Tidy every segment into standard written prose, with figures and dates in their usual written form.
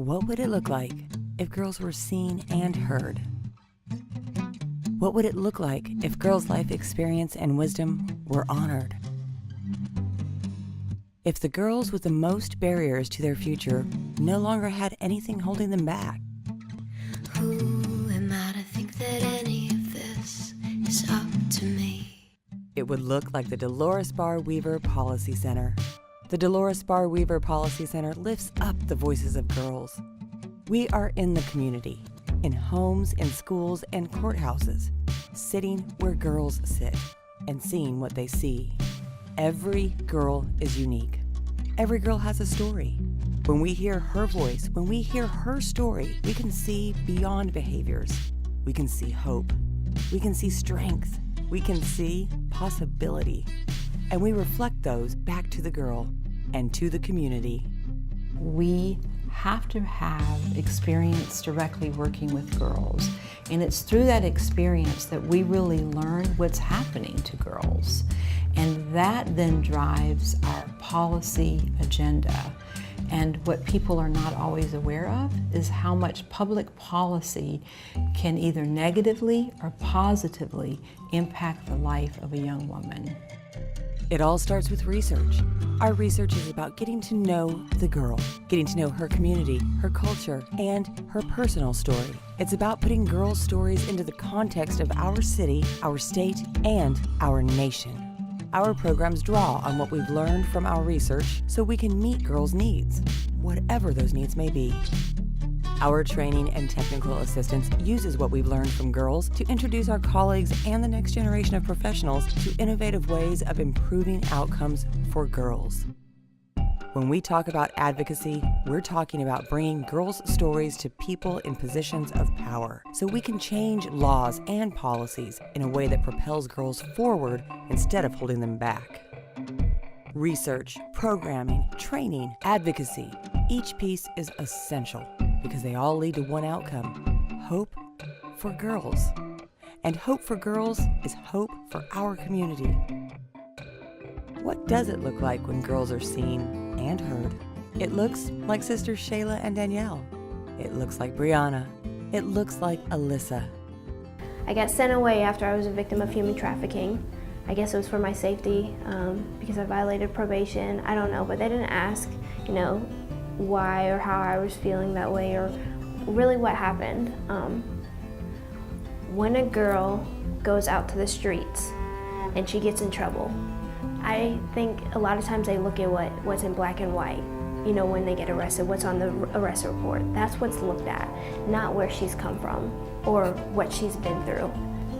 What would it look like if girls were seen and heard? What would it look like if girls' life experience and wisdom were honored? If the girls with the most barriers to their future no longer had anything holding them back? Who am I to think that any of this is up to me? It would look like the Dolores Barr Weaver Policy Center. The Dolores Barr Weaver Policy Center lifts up the voices of girls. We are in the community, in homes, in schools, and courthouses, sitting where girls sit and seeing what they see. Every girl is unique. Every girl has a story. When we hear her voice, when we hear her story, we can see beyond behaviors. We can see hope. We can see strength. We can see possibility. And we reflect those back to the girl and to the community. We have to have experience directly working with girls. And it's through that experience that we really learn what's happening to girls. And that then drives our policy agenda. And what people are not always aware of is how much public policy can either negatively or positively impact the life of a young woman. It all starts with research. Our research is about getting to know the girl, getting to know her community, her culture, and her personal story. It's about putting girls' stories into the context of our city, our state, and our nation. Our programs draw on what we've learned from our research so we can meet girls' needs, whatever those needs may be. Our training and technical assistance uses what we've learned from girls to introduce our colleagues and the next generation of professionals to innovative ways of improving outcomes for girls. When we talk about advocacy, we're talking about bringing girls' stories to people in positions of power so we can change laws and policies in a way that propels girls forward instead of holding them back. Research, programming, training, advocacy, each piece is essential because they all lead to one outcome: hope for girls. And hope for girls is hope for our community. What does it look like when girls are seen and heard? It looks like Sisters Shayla and Danielle. It looks like Brianna. It looks like Alyssa. I got sent away after I was a victim of human trafficking. I guess it was for my safety because I violated probation. I don't know, but they didn't ask, why or how I was feeling that way or really what happened. When a girl goes out to the streets and she gets in trouble, I think a lot of times they look at what's in black and white. When they get arrested, what's on the arrest report. That's what's looked at, not where she's come from or what she's been through.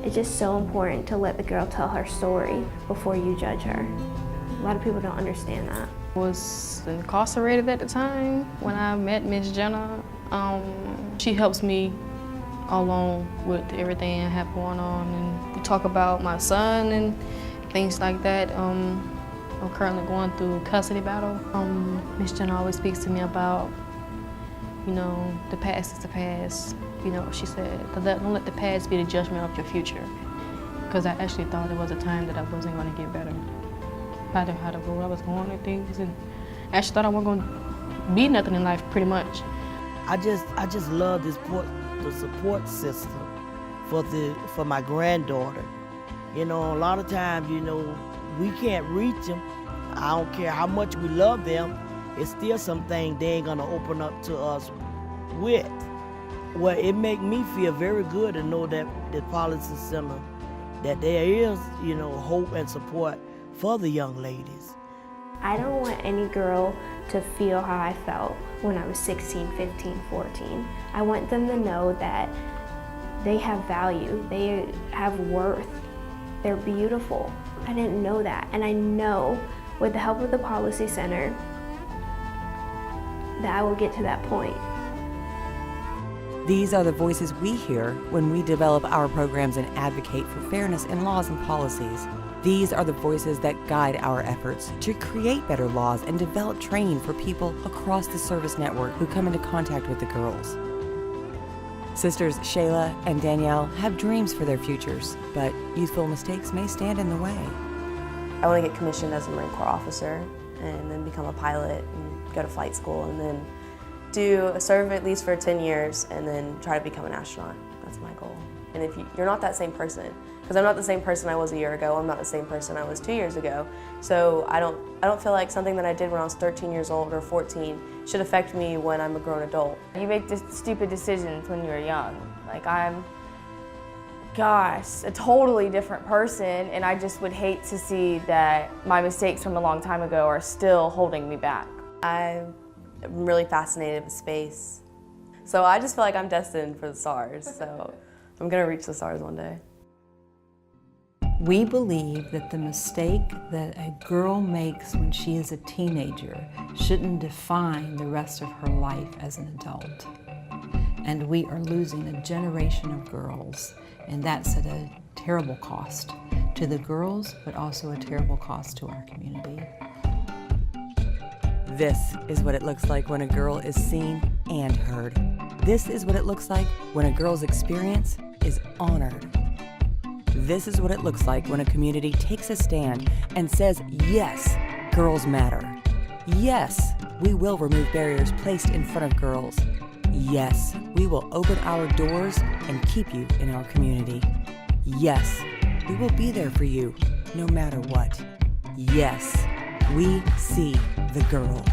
It's just so important to let the girl tell her story before you judge her. A lot of people don't understand that. I was incarcerated at the time when I met Miss Jenna. She helps me along with everything I have going on, and we talk about my son and things like that. I'm currently going through custody battle. Miss Jenna always speaks to me about, the past is the past. She said, don't let the past be the judgment of your future. Because I actually thought there was a time that I wasn't going to get better. I didn't know how to go. I was going with things, and I actually thought I wasn't going to be nothing in life, pretty much. I just love the support system for my granddaughter. A lot of times, we can't reach them. I don't care how much we love them. It's still something they ain't gonna open up to us with. Well, it make me feel very good to know that the policy center, that there is, hope and support for the young ladies. I don't want any girl to feel how I felt when I was 16, 15, 14. I want them to know that they have value, they have worth, they're beautiful. I didn't know that, and I know with the help of the Policy Center that I will get to that point. These are the voices we hear when we develop our programs and advocate for fairness in laws and policies. These are the voices that guide our efforts to create better laws and develop training for people across the service network who come into contact with the girls. Sisters Shayla and Danielle have dreams for their futures, but youthful mistakes may stand in the way. I want to get commissioned as a Marine Corps officer and then become a pilot and go to flight school and then serve at least for 10 years and then try to become an astronaut. That's my goal. And if you're not that same person, because I'm not the same person I was a year ago, I'm not the same person I was 2 years ago. So I don't feel like something that I did when I was 13 years old or 14 should affect me when I'm a grown adult. You make stupid decisions when you're young. Like I'm, gosh, a totally different person, and I just would hate to see that my mistakes from a long time ago are still holding me back. I'm really fascinated with space. So I just feel like I'm destined for the stars. So I'm gonna reach the stars one day. We believe that the mistake that a girl makes when she is a teenager shouldn't define the rest of her life as an adult. And we are losing a generation of girls, and that's at a terrible cost to the girls, but also a terrible cost to our community. This is what it looks like when a girl is seen and heard. This is what it looks like when a girl's experience is honored. This is what it looks like when a community takes a stand and says, yes, girls matter. Yes, we will remove barriers placed in front of girls. Yes, we will open our doors and keep you in our community. Yes, we will be there for you no matter what. Yes, we see the girl.